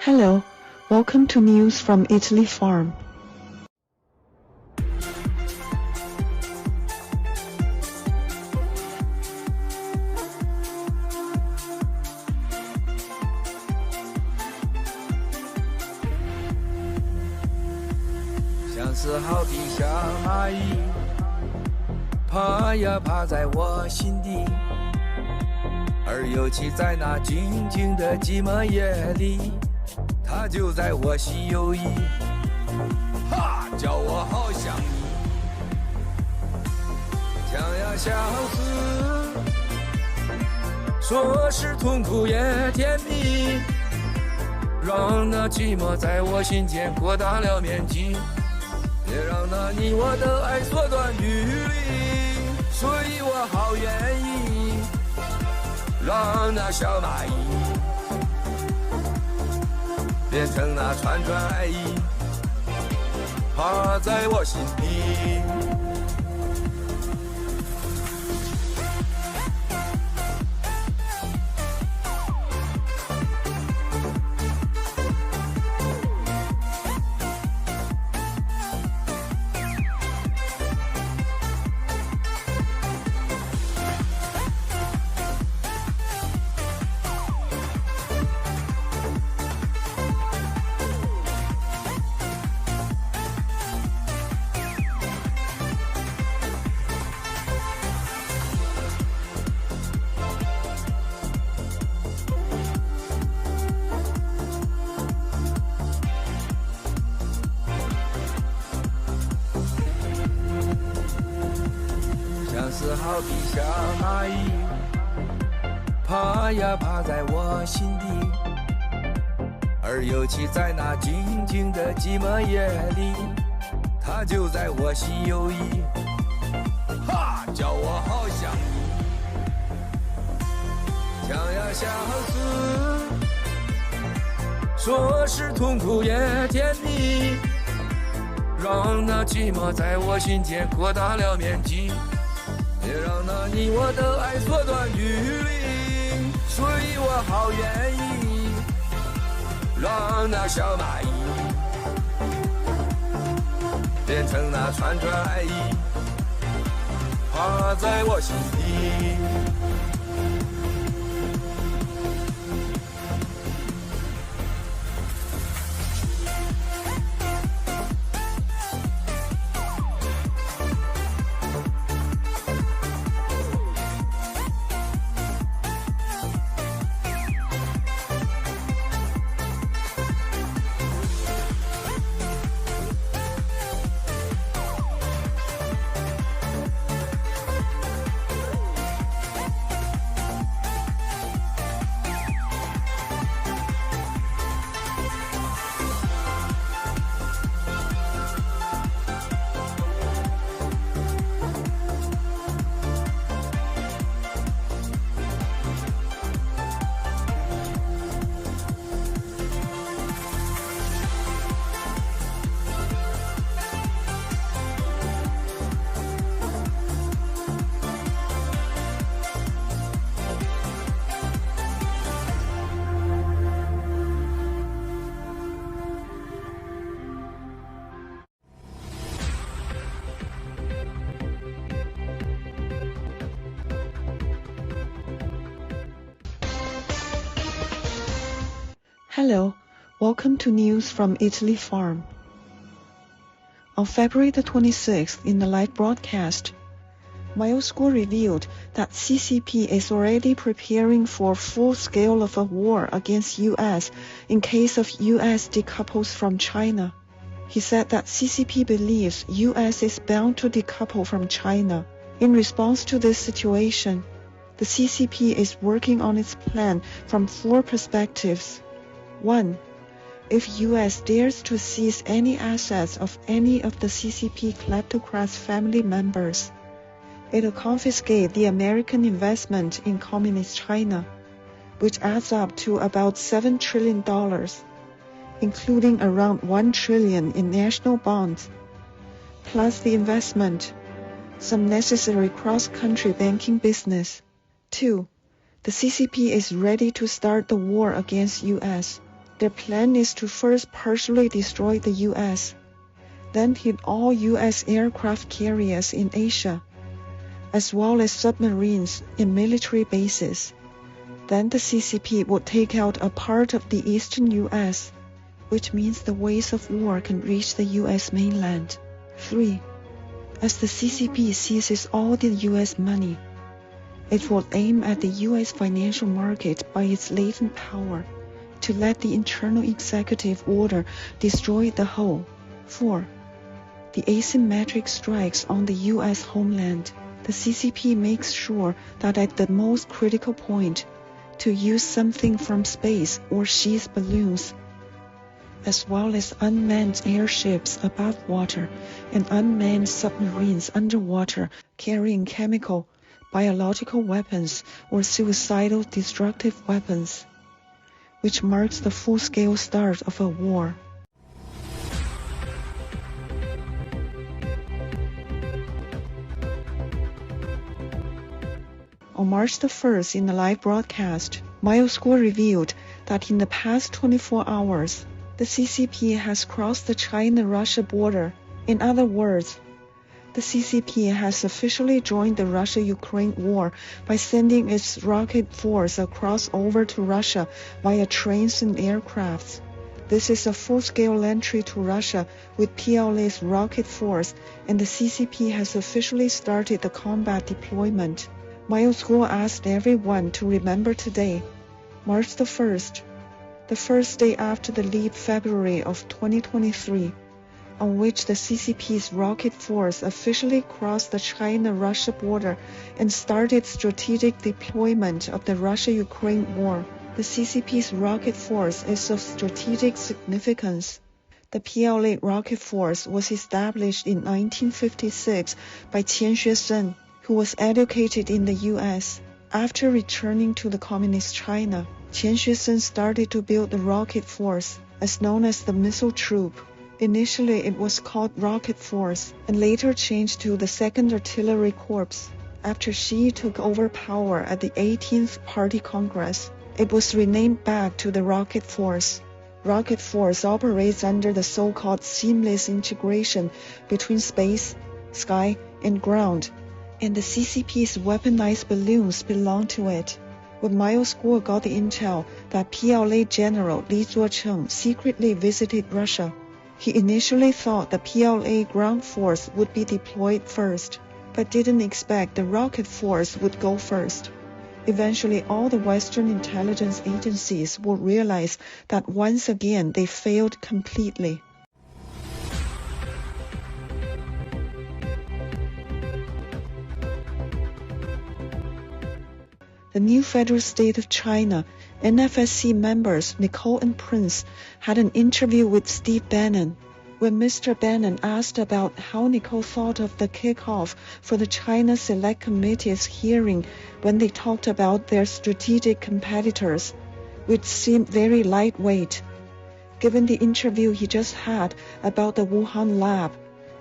Hello, welcome to news from Italy Farm. 是好比小蚂蚁，爬呀爬在我心底，而尤其在那静静的寂寞夜里，它就在我心游弋，哈，叫我好想你，想呀相思，说是痛苦也甜蜜，让那寂寞在我心间扩大了面积。 别让那你我的爱缩短距离，所以我好愿意让那小蚂蚁变成那串串爱意，趴在我心底。 是好比小蚂蚁，爬呀爬在我心底，而尤其在那静静的寂寞夜里，它就在我心游弋，哈，叫我好想你，想呀相思，说是痛苦也甜蜜，让那寂寞在我心间扩大了面积。 别让那你我的爱缩短距离，所以我好愿意让那小蚂蚁变成那串串爱意，趴在我心底。 Hello, welcome to news from Italy Farm. On February the 26th, in the live broadcast, Mayo School revealed that CCP is already preparing for full scale of a war against US in case of US decouples from China. He said that CCP believes US is bound to decouple from China. In response to this situation, the CCP is working on its plan from 4 perspectives. 1. If US dares to seize any assets of any of the CCP kleptocrats' family members, it'll confiscate the American investment in Communist China, which adds up to about $7 trillion, including around $1 trillion in national bonds, plus the investment, some necessary cross-country banking business. 2. The CCP is ready to start the war against US. Their plan is to first partially destroy the US, then hit all US aircraft carriers in Asia, as well as submarines and military bases. Then the CCP would take out a part of the eastern US, which means the waves of war can reach the US mainland. 3. As the CCP seizes all the US money, it will aim at the US financial market by its latent power to let the internal executive order destroy the whole. 4. The asymmetric strikes on the US homeland. The CCP makes sure that at the most critical point, to use something from space or sheath balloons, as well as unmanned airships above water and unmanned submarines underwater carrying chemical, biological weapons or suicidal destructive weapons, which marks the full-scale start of a war. On March the 1st, in a live broadcast, MyOSchool revealed that in the past 24 hours, the CCP has crossed the China-Russia border. In other words, the CCP has officially joined the Russia-Ukraine war by sending its rocket force across over to Russia via trains and aircrafts. This is a full-scale entry to Russia with PLA's rocket force, and the CCP has officially started the combat deployment. MyOSchool asked everyone to remember today, March the 1st, the first day after the leap February of 2023, on which the CCP's rocket force officially crossed the China-Russia border and started strategic deployment of the Russia-Ukraine war. The CCP's rocket force is of strategic significance. The PLA rocket force was established in 1956 by Qian Xuesen, who was educated in the US. After returning to the Communist China, Qian Xuesen started to build the rocket force, as known as the Missile Troop. Initially it was called Rocket Force, and later changed to the 2nd Artillery Corps. After Xi took over power at the 18th Party Congress, it was renamed back to the Rocket Force. Rocket Force operates under the so-called seamless integration between space, sky, and ground, and the CCP's weaponized balloons belong to it. When MyOSchool got the intel that PLA General Li Zuocheng secretly visited Russia, he initially thought the PLA ground force would be deployed first, but didn't expect the rocket force would go first. Eventually, all the Western intelligence agencies will realize that once again they failed completely. The new federal state of China, NFSC members Nicole and Prince had an interview with Steve Bannon. When Mr. Bannon asked about how Nicole thought of the kickoff for the China Select Committee's hearing when they talked about their strategic competitors, which seemed very lightweight, given the interview he just had about the Wuhan lab,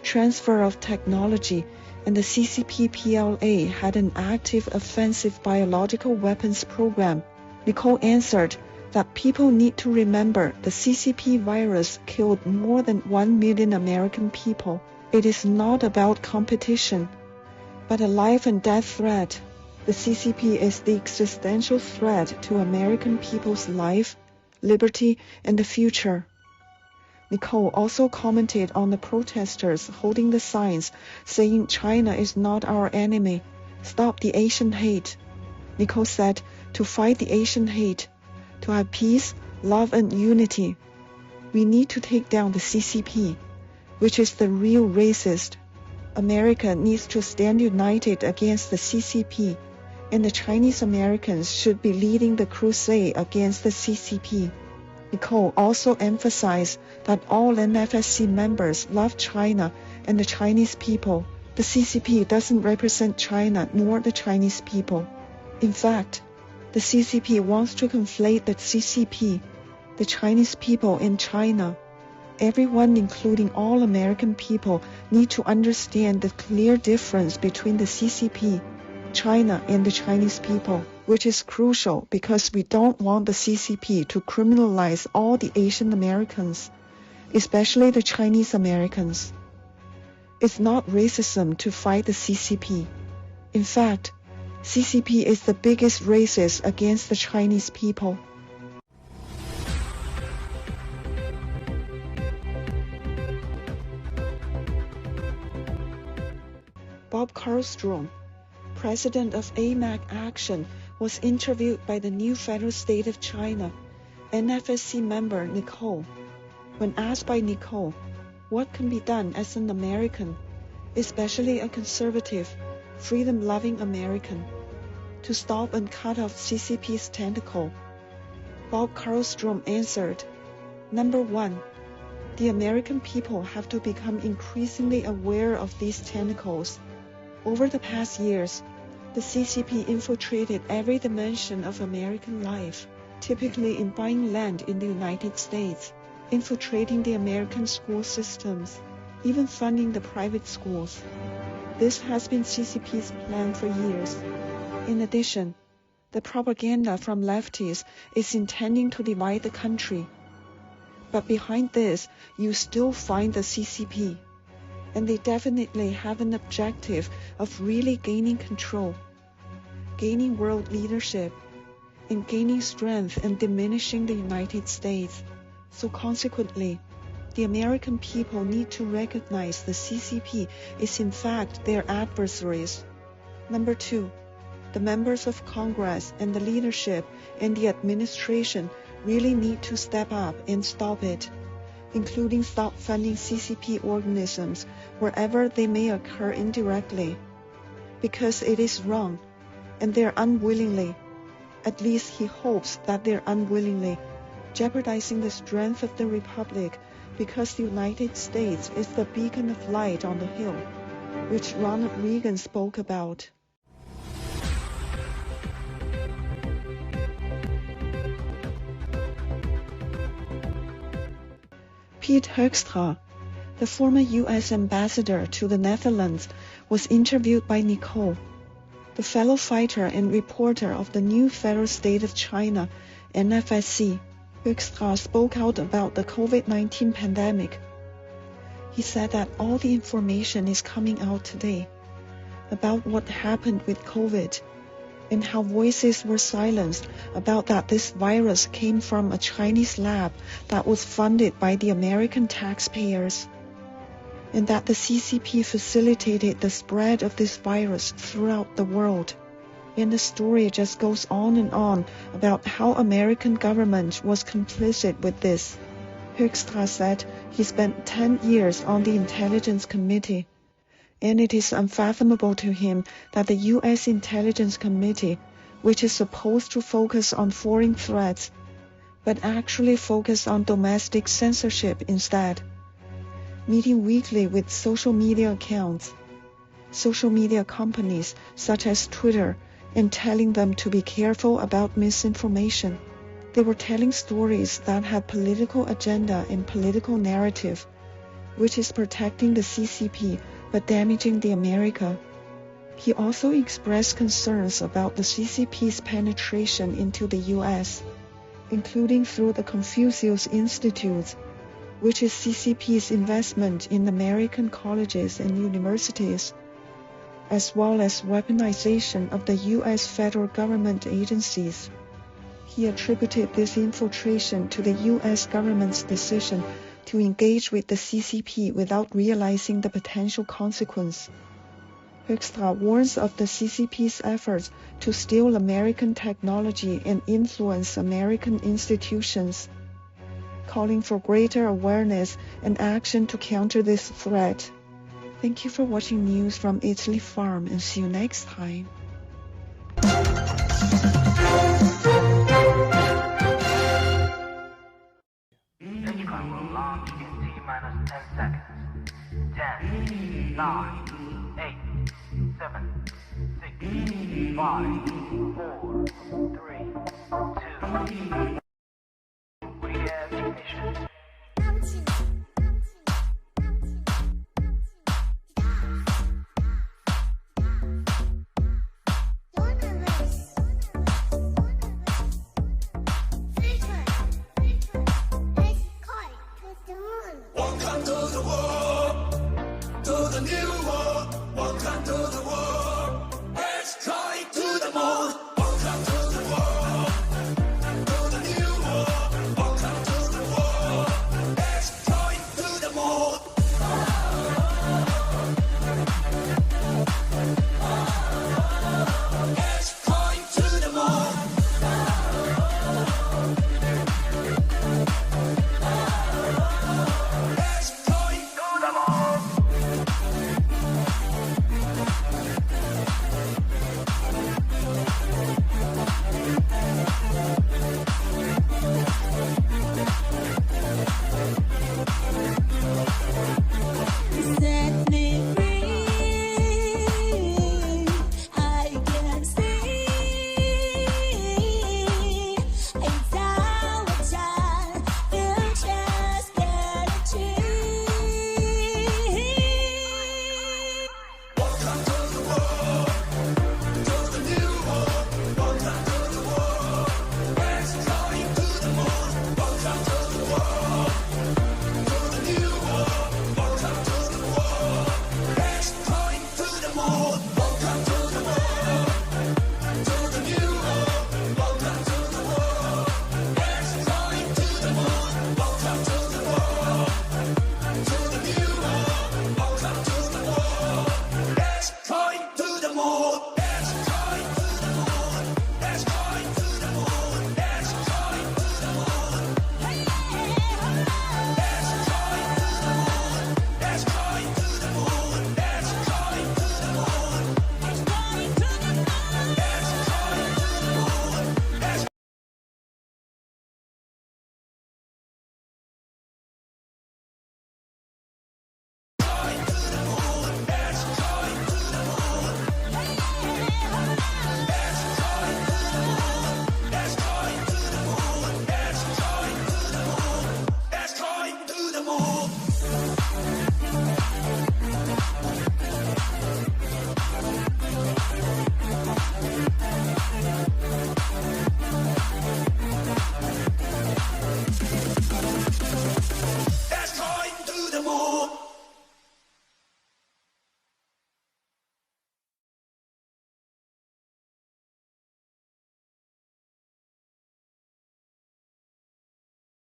transfer of technology, and the CCP-PLA had an active offensive biological weapons program, Nicole answered that people need to remember the CCP virus killed more than 1 million American people. It is not about competition, but a life and death threat. The CCP is the existential threat to American people's life, liberty, and the future. Nicole also commented on the protesters holding the signs saying China is not our enemy, stop the Asian hate. Nicole said, to fight the Asian hate, to have peace, love, and unity, we need to take down the CCP, which is the real racist. America needs to stand united against the CCP, and the Chinese Americans should be leading the crusade against the CCP. Nicole also emphasized that all NFSC members love China and the Chinese people. The CCP doesn't represent China nor the Chinese people. In fact, the CCP wants to conflate the CCP, the Chinese people, and China. Everyone, including all American people, need to understand the clear difference between the CCP, China and the Chinese people, which is crucial because we don't want the CCP to criminalize all the Asian Americans, especially the Chinese Americans. It's not racism to fight the CCP. In fact, CCP is the biggest racist against the Chinese people. Bob Karlstrom, president of AMAC Action, was interviewed by the new federal state of China, NFSC member Nicole. When asked by Nicole, what can be done as an American, especially a conservative, freedom-loving American, to stop and cut off CCP's tentacle, Bob Karlstrom answered, Number 1, the American people have to become increasingly aware of these tentacles. Over the past years, the CCP infiltrated every dimension of American life, typically in buying land in the United States, infiltrating the American school systems, even funding the private schools. This has been CCP's plan for years. In addition, the propaganda from leftists is intending to divide the country. But behind this, you still find the CCP. And they definitely have an objective of really gaining control, gaining world leadership, and gaining strength and diminishing the United States. So consequently, the American people need to recognize the CCP is in fact their adversaries. Number 2, the members of Congress and the leadership and the administration really need to step up and stop it, including stop funding CCP organisms wherever they may occur indirectly, because it is wrong, and they're unwillingly, at least he hopes that they're unwillingly, jeopardizing the strength of the Republic because the United States is the beacon of light on the hill, which Ronald Reagan spoke about. Pete Hoekstra, the former U.S. ambassador to the Netherlands, was interviewed by Nicole. The fellow fighter and reporter of the new federal state of China, NFSC, Hoekstra spoke out about the COVID-19 pandemic. He said that all the information is coming out today about what happened with COVID and how voices were silenced about that this virus came from a Chinese lab that was funded by the American taxpayers, and that the CCP facilitated the spread of this virus throughout the world. And the story just goes on and on about how American government was complicit with this. Hoekstra said he spent 10 years on the Intelligence Committee, and it is unfathomable to him that the U.S. Intelligence Committee, which is supposed to focus on foreign threats, but actually focus on domestic censorship instead, meeting weekly with social media accounts, social media companies such as Twitter, and telling them to be careful about misinformation. They were telling stories that had political agenda and political narrative, which is protecting the CCP but damaging the America. He also expressed concerns about the CCP's penetration into the U.S., including through the Confucius Institutes, which is CCP's investment in American colleges and universities, as well as weaponization of the U.S. federal government agencies. He attributed this infiltration to the U.S. government's decision to engage with the CCP without realizing the potential consequence. Hoekstra warns of the CCP's efforts to steal American technology and influence American institutions, calling for greater awareness and action to counter this threat. Thank you for watching news from Italy Farm, and see you next time. This clock will launch in T-minus 10 seconds. 10, 9, 8, 7, 6, 5, 4, 3, 2. We have ignition.